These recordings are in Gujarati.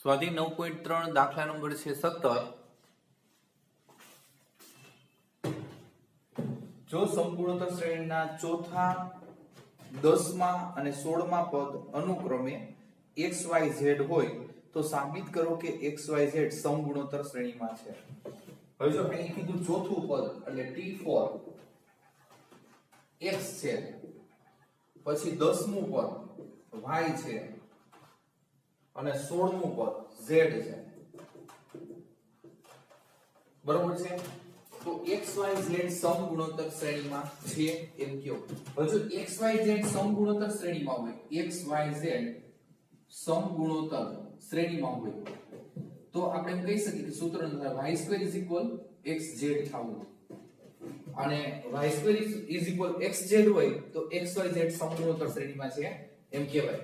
સ્વાધ્યાય 9.3 દાખલા નંબર છે 17. જો સંપૂર્ણતર શ્રેણીના ચોથા, 10મા અને 16મા પદ અનુક્રમે xyz હોય તો સાબિત કરો કે xyz સમગુણોત્તર શ્રેણીમાં છે. હવે જો અહીં કીધું ચોથું પદ એટલે t4 x છે, પછી 10મું પદ y છે અને 16મું પદ z છે. બરોબર છે? તો xyz સમગુણોત્તર શ્રેણીમાં છે એમ કયો. હવે જો xyz સમગુણોત્તર શ્રેણીમાં હોય, xyz સમગુણોત્તર શ્રેણીમાં હોય તો આપણે એમ કહી શકીએ કે સૂત્ર અનુસાર y2 xz થવું અને y2 xz હોય તો xyz સમગુણોત્તર શ્રેણીમાં છે એમ કહેવાય.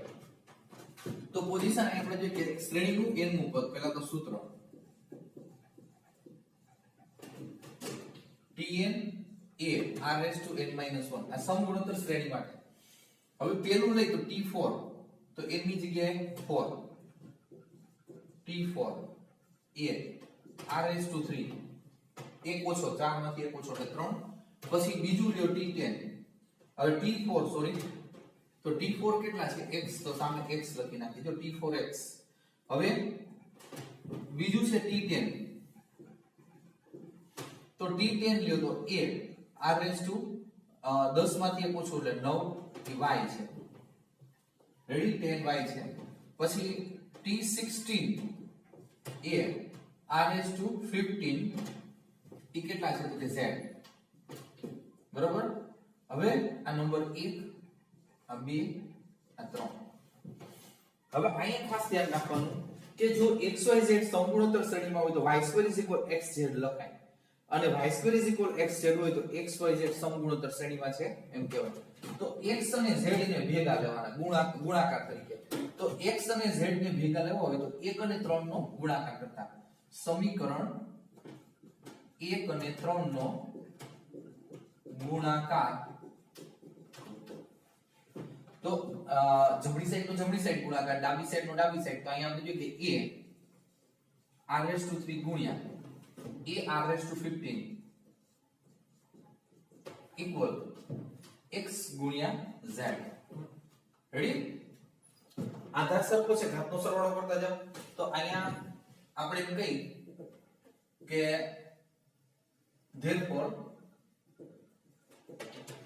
તો પોઝિશન આપણે જોઈએ કે શ્રેણીનું n મું પદ, પહેલા તો સૂત્ર tn a r⁻n - 1 આ સમગુણોત્તર શ્રેણી માટે. હવે પેલું લઈ તો t4 તો n ની જગ્યાએ 4 t4 a r⁻3 એક ઓછો 4 માંથી એક ઓછો એટલે 3. પછી બીજું લ્યો t10. હવે t4 સોરી તો t4 કેટલા છે x, તો સામે x લખી નાખી જો t4x. હવે બીજું છે t10 તો t10 લ્યો તો a r⁻10 માંથી એક ઓછું એટલે 9 y છે. રેડી 10y છે. પછી t16 a r⁻15 એ કેટલા છે તો કે z. બરાબર. હવે આ નંબર 1 આ 2 આ 3. હવે અહીંયા ખાસ ધ્યાન રાખવાનું કે જો xyz સમગુણોત્તર શ્રેણીમાં હોય તો y2 xz લખાય અને y2 xz હોય તો xyz સમગુણોત્તર શ્રેણીમાં છે એમ કહેવાય. તો x અને z ને ભેગા લેવાના ગુણાકાર તરીકે. તો x અને z ને ભેગા લેવા હોય તો 1 અને 3 નો ગુણાકાર કરતા સમીકરણ 1 અને 3 નો ગુણાકાર તો જમણી સાઈડ નો જમણી સાઈડ ગુણાકાર, ડાબી સાઈડ નો ડાબી સાઈડ. તો અહીંયા આપણે જોઈએ કે a r⁻3 ગુણ્યા a r⁻15 ઇક્વલ x ગુણ્યા z. રેડી? આધાર સરખો છે, ઘાતનો સરવાળો કરતા જાવ. તો અહીંયા આપણે એમ કહી કે therefore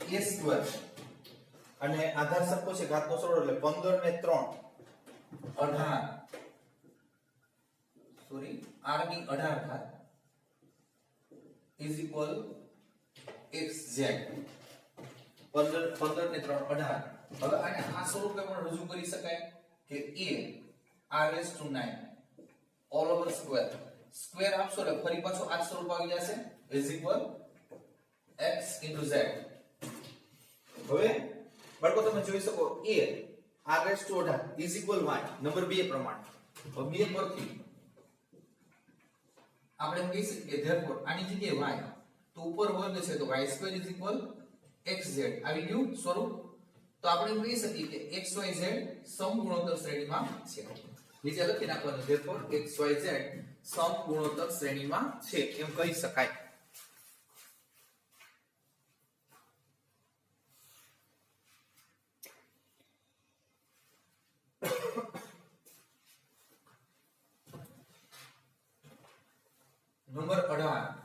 a² અને આધાર સરખો છે, ઘાતનો સરવાળો એટલે 15 ને 3 18 સોરી r ની 18 ઘાત is equal xz. 15 ને 3 18. હવે આને આ સ્વરૂપે પણ રજૂ કરી શકાય કે a r⁻9 all over square. Square આપશો એટલે ફરી પાછો આ સ્વરૂપ આવી જશે is equal x into z. હવે બાળકો તમે જોઈ શકો a r⁻18 is equal y number 2 પ્રમાણે. હવે 2 પરથી આપણે કહી શકીએ કે therefore આની જગ્યાએ y તો ઉપર વર્ગ છે તો y2 xz આવી ગયું સ્વરૂપ. તો આપણે કહી શકીએ કે xyz સમગુણોત્તર શ્રેણીમાં છે. નીચે લખી નાખવાનું therefore xyz સમગુણોત્તર શ્રેણીમાં છે એમ કહી શકાય. નંબર 18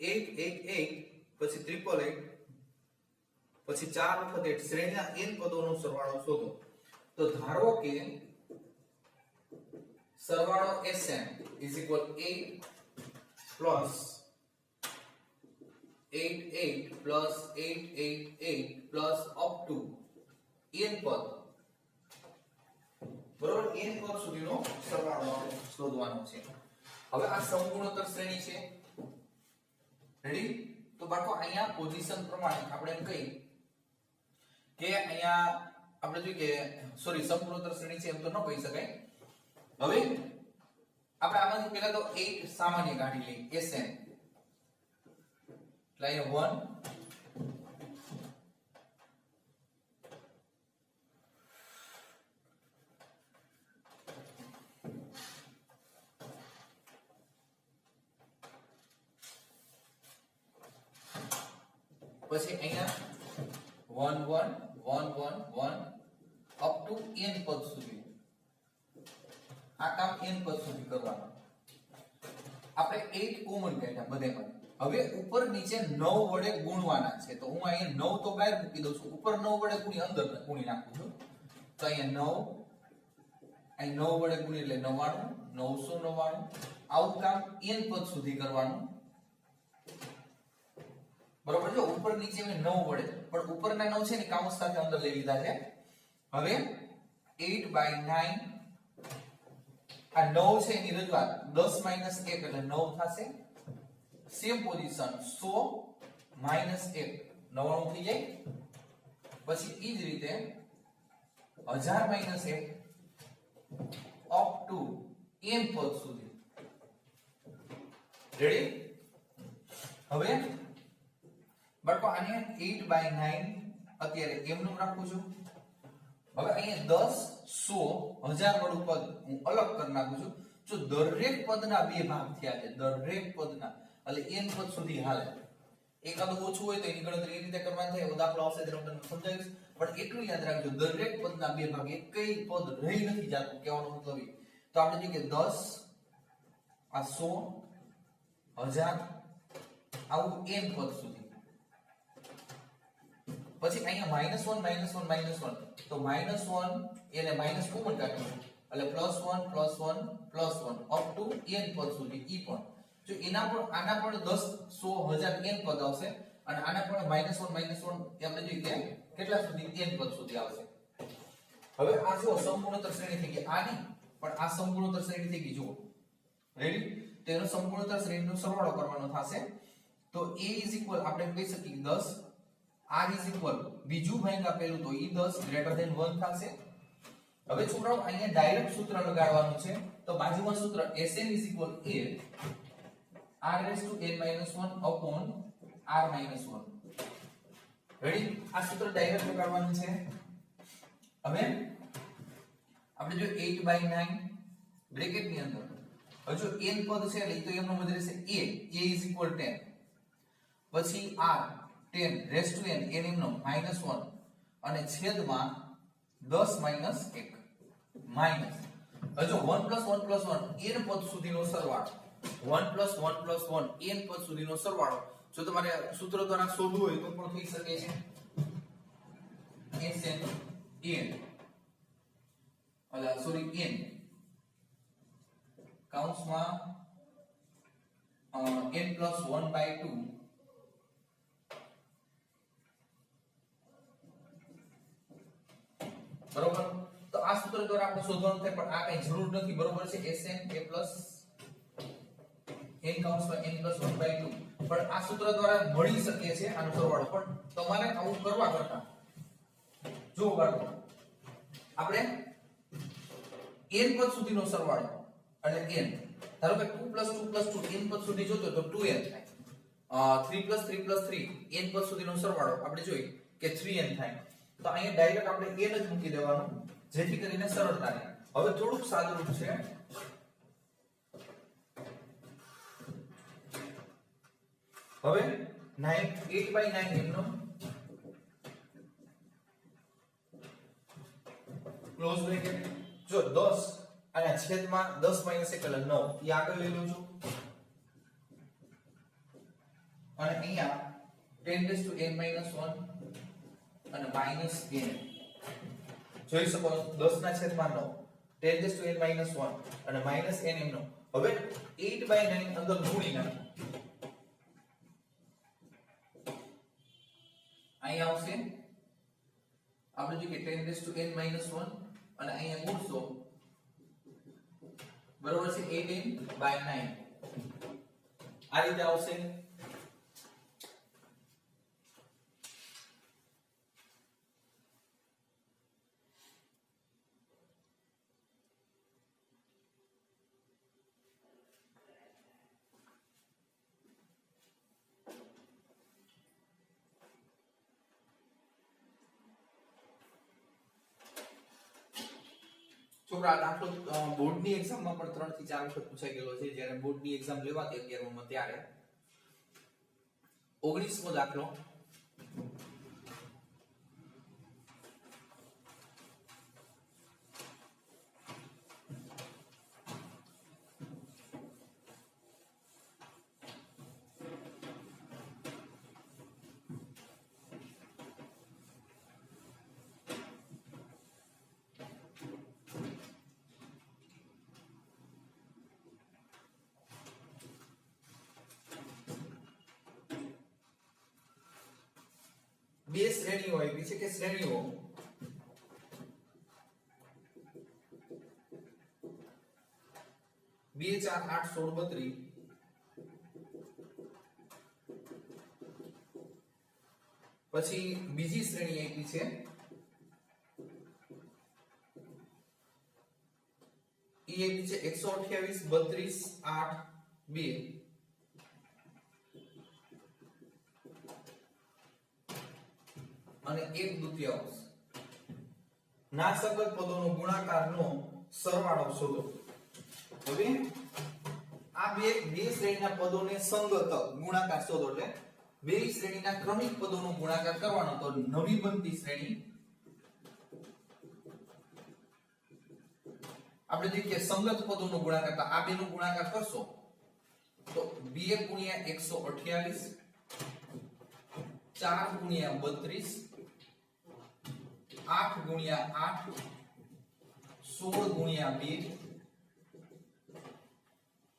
8 8 8 પછી 888 પછી 4 વખત 8 શ્રેણીના n પદોનો સરવાળો શોધો. તો ધારો કે સરવાળો Sn is equal 8 plus 8 8 plus 8 8 8 plus up to n પદ, બરોબર, n પદ સુધીનો સરવાળો આપણે શોધવાનો છે. હવે આ સંપૂર્ણતર શ્રેણી છે. રેડી? તો બાળકો અહીંયા પોઝિશન પ્રમાણે આપણે એમ કહી કે અહીંયા આપણે જોઈએ કે સોરી સંપૂર્ણતર શ્રેણી છે એમ તો ન કહી શકાય. હવે આપણે આમાંથી પહેલા તો 8 સામાન્ય કાઢી લઈએ. Sn એટલે અહીંયા 1 પછી અહીંયા 1 1 1 1 1 અપ ટુ n પદ સુધી. આ કામ n પદ સુધી કરવાનું. આપણે 8 કોમન કાઢ્યા બધેમાં. હવે ઉપર નીચે 9 વડે ગુણવાના છે. તો હું અહીંયા 9 તો બહાર મૂકી દઉં છું, ઉપર 9 વડે ગુણી અંદર ગુણી નાખું છું. તો અહીંયા 9 વડે ગુણી એટલે 99 999. આવું કામ n પદ સુધી કરવાનું. બરોબર? જો ઉપર નીચે મેં 9 વડે, પણ ઉપરના 9 છે ને કાઉન્સ સાથે અંદર લઈ લીધા છે. હવે 8/9 આ 9 છે એની રજૂઆત 10 - 1 એટલે 9 થશે. સેમ પોઝિશન 100 - 1 99 થઈ જાય. પછી ઈ જ રીતે 1000 - 1 અપ ટુ n પદ સુધી. રેડી? હવે બટ આને 8/9 અત્યારે એમનું રાખું છું. હવે અહીંયા 10 100 1000 વાળું પદ હું અલગ કરી નાખું છું. જો દરેક પદના બે ભાગ થયા છે, દરેક પદના, એટલે n પદ સુધી હાલે. એકાદ ઓછું હોય તો એની ગણતરી એ રીતે કરવાની થાય. દાખલો આવશે ત્યારે હું તમને સમજાવીશ. પણ એટલું યાદ રાખજો, દરેક પદના બે ભાગ, એકય પદ રહી નથી જતું. કહેવાનો મતલબ એ. તો આપણે જોઈએ કે 10 આ 100 1000 આવું n પદ સુધી. પછી અહીંયા -1 -1 -1 તો -1 એને માઈનસ કોમન કાઢવું એટલે +1 +1 +1 અપ ટુ n પદ સુધી. ઈ પણ જો એના પણ આના પણ 10 100 1000 n પદ આવશે અને આના પણ -1 -1 આપણે જોઈએ કે કેટલા સુધી n પદ સુધી આવશે. હવે આ જો સંપૂર્ણતર શ્રેણી થઈ ગઈ. આની પણ આ સંપૂર્ણતર શ્રેણી થઈ ગઈ. જુઓ, રેડી? તેનો સંપૂર્ણતર શ્રેણીનો સરવાળો કરવાનો થશે. તો a આપણે કહી શકીએ 10 r બીજું ભાગ્યા પહેલું, તો ઈ 10 ગ્રેટર ધેન 1 થશે. હવે છોકરાઓ અહીંયા ડાયરેક્ટ સૂત્ર લગાડવાનું છે. તો બાજુમાં સૂત્ર Sn a r(n-1) upon r-1. Ready? આ સૂત્ર ડાયરેક્ટ લગાડવાનું છે. હવે આપણે જો 8/9 બ્રેકેટ ની અંદર હજુ n પદ છે એટલે તો એમનો મત રહેશે a 10. પછી r 10 રેઝ ટુ n એમનો -1 અને છેદમાં 10 - 1 માઈનસ હજુ 1 + 1 + 1 n પદ સુધીનો સરવાળો. 1 + 1 + 1 n પદ સુધીનો સરવાળો જો તમારે સૂત્ર દ્વારા શોધવું હોય તો પણ થઈ શકે છે. Sn n કૌંસમાં n + 1/2 બરોબર. તો આ સૂત્ર દ્વારા આપણે શોધવાનું થાય, પણ આ કઈ જરૂર નથી. બરોબર છે? Sn a n કૌંસમાં n + 1/2 પણ આ સૂત્ર દ્વારા મળી શકે છે આનો સરવાળો. પણ તમારે આવું કરવા કરતા જો બાળકો આપણે n પદ સુધીનો સરવાળો એટલે n, ધારો કે 2 + 2 + 2 n પદ સુધી જોતો તો 2n થાય. 3 + 3 + 3 n પદ સુધીનો સરવાળો આપણે જોઈએ કે 3n થાય. તો અહીંયા ડાયરેક્ટ આપણે n જ મૂકી દેવાનું જેથી કરીને સરળતા રહે. હવે થોડુંક સાદુરૂપ છે. હવે 8/9 એમનો ક્લોઝ બ્રેકેટ જો 10 અને છેદમાં 10 - 1 એટલે 9 એ આગળ લઈ લઉં છું અને અહીંયા 10 to n - 1 અને -n જોઈ શકો 10/9 10n - 1 અને -n નો હવે 8/9 અંદર ગુણી નાખો અહીંયા આવશે આપણે જો કે 10n - 1 અને અહીંયા ગુણશો બરોબર છે 8n/9 આ રીતે આવશે છોકરા દાખલો બોર્ડની એક્ઝામમાં પણ 3 થી 4 વખત પૂછાઈ ગયેલો છે જ્યારે બોર્ડની એક્ઝામ લેવાતી 11 માં ત્યારે 19મો દાખલો બે શ્રેણીઓ આપી છે કે શ્રેણીઓ 2 4 8 16 32 પછી બીજી શ્રેણી આપી છે એ આપી છે 128 32 8 2 અને 1/2 ના સગત પદોનો ગુણાકારનો સરવાળો શોધો હવે આ બે શ્રેણીના પદોને સંગત ગુણાકાર શોધો એટલે બે શ્રેણીના ક્રમિક પદોનો ગુણાકાર કરવાનો તો નવી બનતી શ્રેણી આપણે જે કે સંગત પદોનો ગુણાકાર તો આ બેનો ગુણાકાર કરશો તો 2 * 128 4 * 32 8 * 8 16 * 2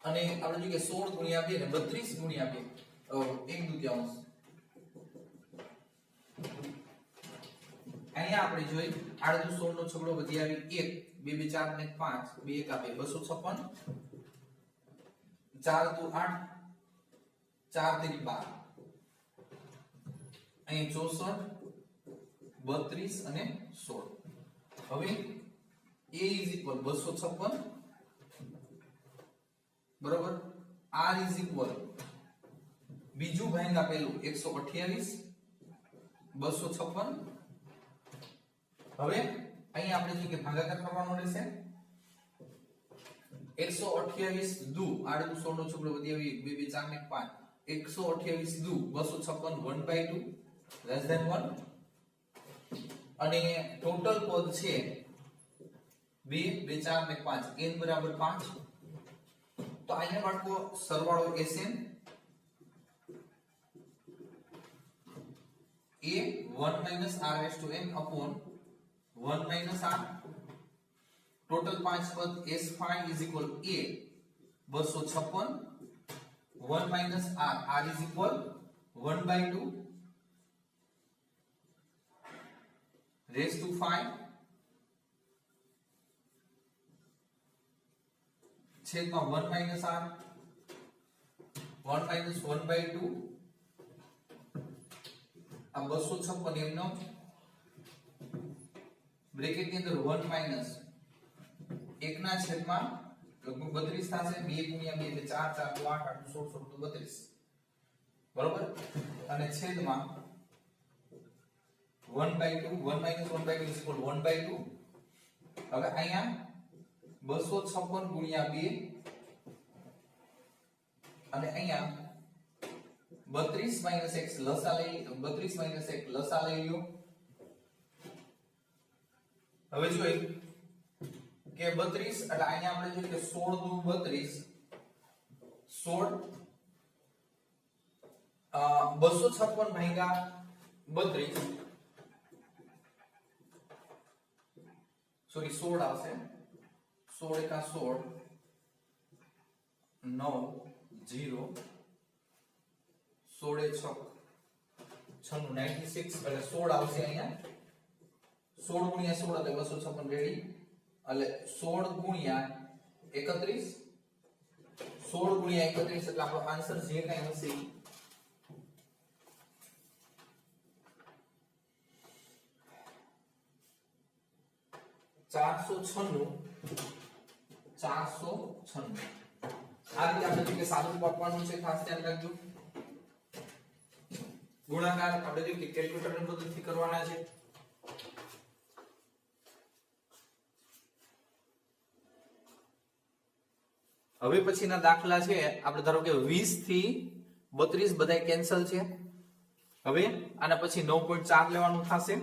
અને આપણે જો કે 16 * 2 ને 32 * 2 1/2 અહીંયા આપણે જોઈ આડું 16 નો છગડો વધી આવી 1 2 2 4 ને 5 2 1 2 256 4 2 8 4 3 12 અહીં 64 32 અને 16 હવે a = 256 બરોબર r = બીજું ભાંગા પેલું 128 256 હવે અહીં આપણે જે કે ભાગાકાર કરવાનો રહેશે 128 દુ આડું 16 નો છગડો વધી આવી 2 2 4 ને 5 128 દુ 256 1/2 less than 1 અને ટોટલ પદ છે 2 2 4 ને 5 n = 5 તો અહીંયા બાળકો સરવાળો sn a 1 - r/n upon 1 - r total 5 पद s5 = a 256 1 - r = 1/2 raised to 5 छेदમાં 1 - r 1 - 1/2 આ 256 એમનો બ્રેકેટ ની અંદર 1 - 1 ના છેદમાં લગભગ 32 થશે 2 * 2 એટલે 4 4 8 8 16 16 32 બરોબર અને છેદમાં 1/2 1 - 1/2 = 1/2 હવે અહીંયા 256 * 2 અને અહીંયા 32 - 1 લસા લઈ 32 - 1 લસા લઈ લ્યો હવે જોઈ કે 32 એટલે અહીંયા આપણે જોઈએ કે 16 દુ 32 16 256 ભાગ્યા 32 સોરી 16 આવશે 16 એકા 16 9 0 16 એ 6 96 એટલે 16 આવશે અહીંયા 16 ગુણ્યા 16 એટલે 256 રેડી એટલે 16 ગુણ્યા 31 16 ગુણ્યા 31 એટલે આપણો આન્સર જે કાંઈ હશે 496 આ રીતે આપણે જે સાદું આપવાનું છે ખાસ ધ્યાન રાખજો ગુણાકાર આપણે જે કેલ્ક્યુલેટર ની મદદથી કરવાના છે હવે પછીના દાખલા છે આપણે ધારો કે 20 થી 32 બધાય કેન્સલ છે હવે આના પછી 9.4 લેવાનું થશે